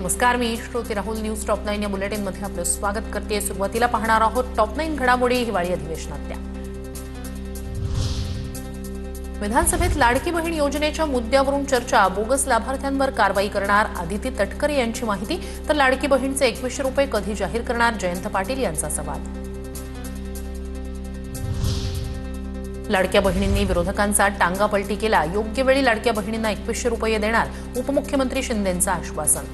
नमस्कार, मी श्रोते Rahul news top 9 या बुलेटिन मध्ये आपलं स्वागत करते। सुरुवातीला पाहणार आहोत टॉप 9 घडामोडी हिवाळी अधिवेशनातल्या। विधानसभेत लाडकी बहीण योजनेच्या मुद्द्यावरून चर्चा, बोगस लाभार्थ्यांवर कारवाई करणार आदिती तटकरे यांची माहिती, तर लाडकी बहीणचे 2100 रुपये कधी जाहीर करणार, जयंत पाटील यांचा सवाल। लाडक्या बहिणींनी विरोधकांचा टांगापलटी केला, योग्य वेळी लाडक्या बहिणींना 2100 रुपये देणार, उपमुख्यमंत्री शिंदेंचं आश्वासन।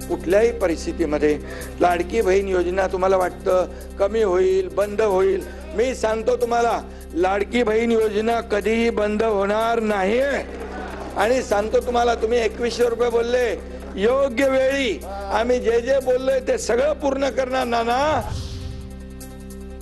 कुठल्याही परिस्थितीमध्ये लाडकी बहीण योजना तुम्हाला वाटतं कमी होईल, बंद होईल, मी सांगतो तुम्हाला लाडकी बहीण योजना कधीही बंद होणार नाही। आणि सांगतो तुम्हाला, तुम्ही 2100 रुपये बोलले, योग्य वेळी आम्ही जे बोललोय ते सगळं पूर्ण करणार नाना।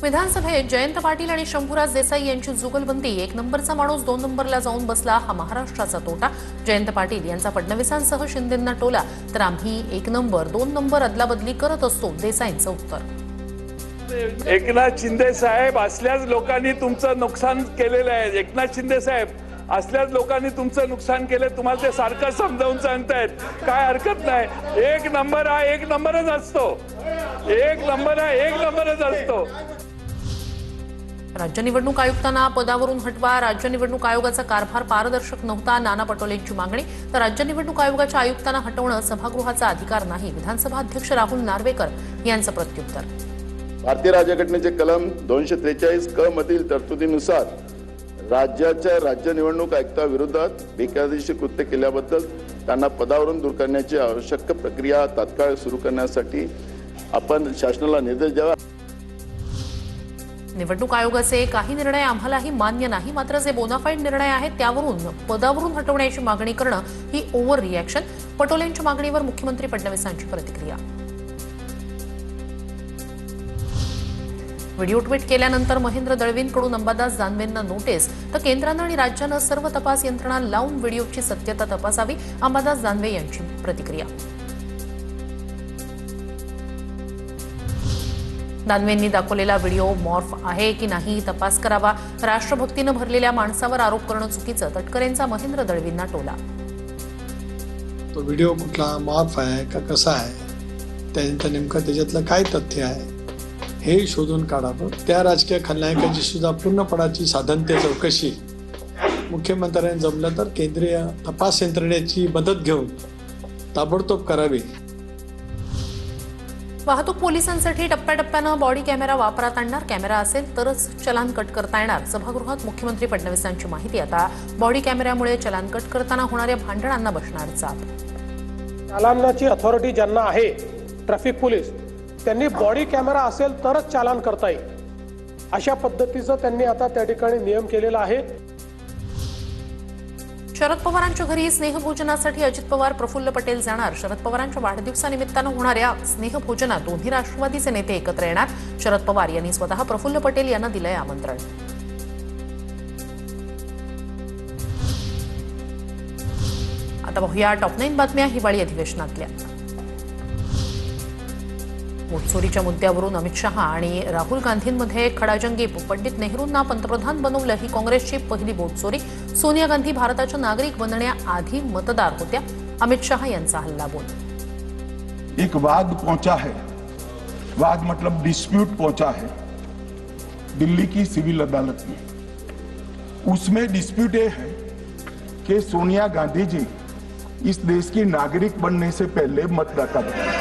विधानसभेत जयंत पाटील आणि शंभूराज देसाई यांची जुगलबंदी, 1 नंबरचा माणूस 2 नंबरला जाऊन बसला, हा महाराष्ट्राचा तोटा। जयंत पाटील यांचा फडणवीसांसह शिंदेंना टोला, तर आम्ही 1 नंबर 2 नंबर अदलाबदली करत असतो, देसाईंचं उत्तर। एकनाथ शिंदे साहेब असल्याच लोकांनी तुमचं नुकसान केलेलं आहे। एकनाथ शिंदे साहेब असल्याच लोकांनी तुमचं नुकसान केलं, तुम्हाला ते सारखं समजावून सांगतायत, काय हरकत नाही। 1 नंबर हा 1 नंबरच असतो, 1 नंबर हा 1 नंबरच असतो। राज्य निवडणूक आयुक्तांना पदावरून हटवा, राज्य निवडणूक आयोगाचा कारभार पारदर्शक नव्हता, नाना पटोलेंची मागणी, तर राज्य निवडणूक आयोगाच्या आयुक्तांना हटवणं सभागृहाचा अधिकार नाही, विधानसभा अध्यक्ष राहुल नार्वेकर यांचं प्रत्युत्तर। भारतीय राज्यघटनेचे कलम 243 क मधील तरतुदीनुसार राज्याच्या राज्य निवडणूक आयुक्ताविरोधात बेकायदेशीर कृत्य केल्याबद्दल त्यांना पदावरून दूर करण्याची आवश्यक प्रक्रिया तात्काळ सुरू करण्यासाठी आपण शासनाला निर्देश द्यावा। निवडणूक आयोगाचे काही निर्णय आम्हालाही मान्य नाही, मात्र जे बोनाफाईड निर्णय आहेत त्यावरून पदावरून हटवण्याची मागणी करणं ही ओव्हर रिॲक्शन, पटोलेंच्या मागणीवर मुख्यमंत्री फडणवीसांची प्रतिक्रिया। व्हिडिओ ट्विट केल्यानंतर महेंद्र दळवींकडून अंबादास दानवेंना नोटीस, तर केंद्रानं आणि राज्यानं सर्व तपास यंत्रणा लावून व्हिडिओची सत्यता तपासावी, अंबादास दानवे यांची प्रतिक्रिया। दानवेंनी दाखवलेला व्हिडिओ मॉर्फ आहे की नाही तपास करावा, राष्ट्रभक्तीनं भरलेल्या माणसावर आरोप करणं चुकीचं, तटकरेंचा महेंद्र दळवींना टोला। तो व्हिडिओ कुठला मॉर्फ आहे का कसा आहे, त्यानंतर नेमकं त्याच्यातलं काय तथ्य आहे हे शोधून काढावं। त्या राजकीय खलनायकाची सुद्धा पूर्णपणाची साधनते चौकशी मुख्यमंत्र्यांनी जमलं तर केंद्रीय तपास यंत्रणेची मदत घेऊन ताबडतोब करावी। वाहतूक पोलिसांसाठी टप्प्याटप्प्यानं बॉडी कॅमेरा वापरात आणणार, कॅमेरा असेल तरच चलान कट करता येणार, सभागृहात मुख्यमंत्री फडणवीसांची माहिती। आता बॉडी कॅमेऱ्यामुळे चलान कट करताना होणाऱ्या भांडणांना बसणार चाप। चालानाची अथॉरिटी ज्यांना आहे, ट्रॅफिक पोलीस, त्यांनी बॉडी कॅमेरा असेल तरच चालान करता येईल, अशा पद्धतीचं त्यांनी आता त्या ठिकाणी नियम केलेला आहे। शरद पवारांच्या घरी स्नेहभोजनासाठी अजित पवार, प्रफुल्ल पटेल जाणार, शरद पवारांच्या वाढदिवसानिमित्तानं होणाऱ्या स्नेहभोजनात दोन्ही राष्ट्रवादीचे नेते एकत्र येणार, शरद पवार यांनी स्वतः प्रफुल्ल पटेल यांना दिलंय आमंत्रण। आता पाहूया टॉप 9 बातम्या हिवाळी अधिवेशनातल्या। वोटचोरीच्या मुद्द्यावरून अमित शहा आणि राहुल गांधींमध्ये खडाजंगी, पंडित नेहरूंना पंतप्रधान बनवलं, ही काँग्रेसची पहिली वोटचोरी, सोनिया गांधी भारताच्या नागरिक बनण्याआधी मतदार होत्या, अमित शहा यांचा हल्लाबोल। एक वाद पहुंचा है, वाद मतलब डिस्प्यूट पहुंचा है दिल्ली की सिविल अदालत में। उसमें डिस्प्यूट ये है कि सोनिया गांधी जी इस देश की नागरिक बनने से पहले मतदाता बने।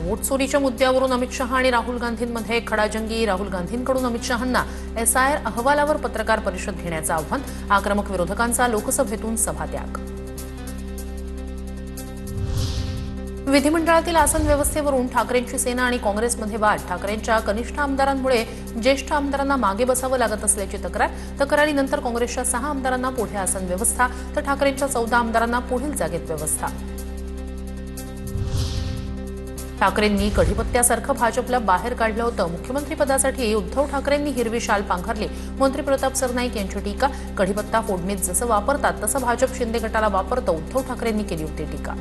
वोटचोरीच्या मुद्द्यावरून अमित शहा आणि राहुल गांधींमध्ये खडाजंगी, राहुल गांधींकडून अमित शहांना SIR अहवालावर पत्रकार परिषद घेण्याचं आव्हान, आक्रमक विरोधकांचा लोकसभेतून सभात्याग। विधिमंडळातील आसन व्यवस्थेवरून ठाकरेंची सेना आणि काँग्रेसमध्ये वाद, ठाकरेंच्या कनिष्ठ आमदारांमुळे ज्येष्ठ आमदारांना मागे बसावं लागत असल्याची तक्रारीनंतर काँग्रेसच्या 6 आमदारांना पुढे आसन व्यवस्था, तर ठाकरेंच्या 14 आमदारांना पुढील जागेत व्यवस्था। ठाकरेंनी कढीपत्त्यासारखं भाजपला बाहेर काढलं होतं, मुख्यमंत्रीपदासाठी उद्धव ठाकरेंनी हिरवी शाल पांघरली, मंत्री प्रताप सरनाईक यांची टीका, कढीपत्ता फोडणीत जसं वापरतात तसं भाजप शिंदे गटाला वापरतं, उद्धव ठाकरेंनी केली होती टीका।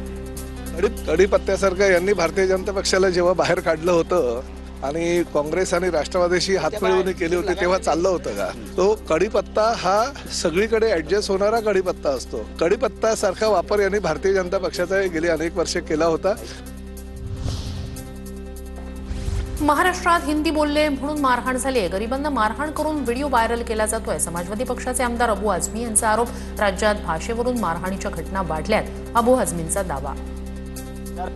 कढीपत्त्यासारखं यांनी भारतीय जनता पक्षाला जेव्हा बाहेर काढलं होतं आणि काँग्रेस आणि राष्ट्रवादीशी हातमिळवणी केली होती तेव्हा चाललं होतं का? तो कढीपत्ता हा सगळीकडे ऍडजस्ट होणारा कढीपत्ता असतो. कढीपत्ता सारखा वापर यांनी भारतीय जनता पक्षाचा गेली अनेक वर्षे केला होता. महाराष्ट्रात हिंदी बोलले म्हणून मारहाण झाली आहे. गरिबांना मारहाण करून व्हिडिओ व्हायरल केला जातोय. समाजवादी पक्षाचे आमदार अबू आझमी यांचा आरोप. राज्यात भाषेवरून मारहाणीच्या घटना वाढल्यात. अबू आझमींचा दावा.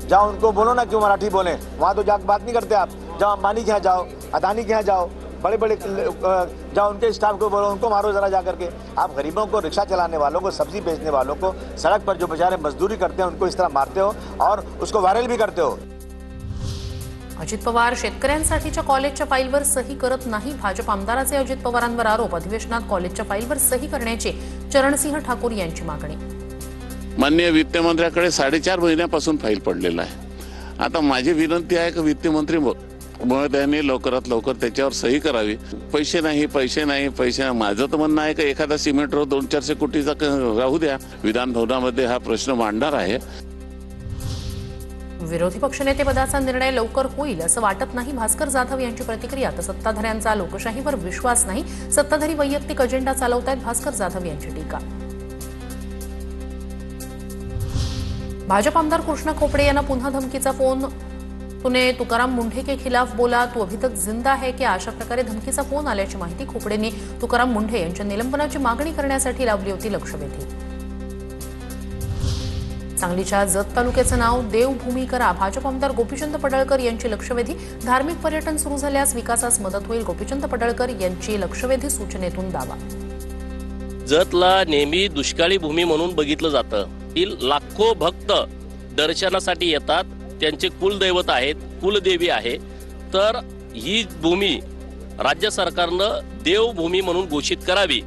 जाओ उनको बोलो ना क्यों मराठी बोले, वहाँ तो जाके बात नहीं करते आप. जाओ अंबानी के यहाँ जाओ, अदानी के यहाँ जाओ, बड़े बड़े जाओ उनके स्टाफ को बोलो, उनको मारो जरा जा करके. आप गरीबों को, रिक्शा चलाने वालों को, सब्जी बेचने वालों को, सड़क पर जो बेचारे मजदूरी करते हैं उनको इस तरह मारते हो और उसको वायरल भी करते हो. अजित पवार शेतकऱ्यांसाठीच्या कॉलेजच्या फाईलवर सही करत नाही. भाजप आमदाराचे अजित पवारांवर आरोप. अधिवेशनात कॉलेजच्या फाईलवर सही करण्याची चरणसिंह ठाकूर यांची मागणी. माननीय वित्तमंत्र्याकडे 4.5 महिन्यापासून फाईल पडलेला आहे. आता माझी विनंती आहे की वित्तमंत्री महोदयांनी लवकरात लवकर त्याच्यावर सही करावी. पैसे नाही. माझं तर म्हणणं आहे की एखादा सिमेंट रोड 200-400 कोटीचा राहू द्या. विधान भवनामध्ये हा प्रश्न मांडणार आहे. विरोधी पक्षनेतेपदाचा निर्णय लवकर होईल असं वाटत नाही. भास्कर जाधव यांची प्रतिक्रिया. तर सत्ताधाऱ्यांचा लोकशाहीवर विश्वास नाही. सत्ताधारी वैयक्तिक अजेंडा चालवतायत. भास्कर जाधव यांची टीका. भाजप आमदार कृष्णा खोपड़े यांना पुन्हा धमकीचा फोन. तूने तुकाराम मुंढे के खिलाफ बोला, तू अभी तक जिंदा है क्या, अशा प्रकारे धमकीचा फोन आल्याची माहिती. खोपडेंनी तुकाराम मुंढे यांच्या निलंबनाची मागणी करण्यासाठी लावली होती लक्षवेधी. सांगलीच्या जत तालुक्याचं नाव देवभूमी करा. भाजप आमदार गोपीचंद पडळकर यांची लक्षवेधी. धार्मिक पर्यटन सुरू झाल्यास विकासास मदत होईल. गोपीचंद पडळकर यांची लक्षवेधी सूचनेतून दावा. जतला नेहमी दुष्काळी भूमी म्हणून बघितलं जातं. लाखो भक्त दर्शनासाठी येतात. त्यांचे कुलदैवत आहेत, कुलदेवी आहे. तर ही भूमी राज्य सरकारनं देवभूमी म्हणून घोषित करावी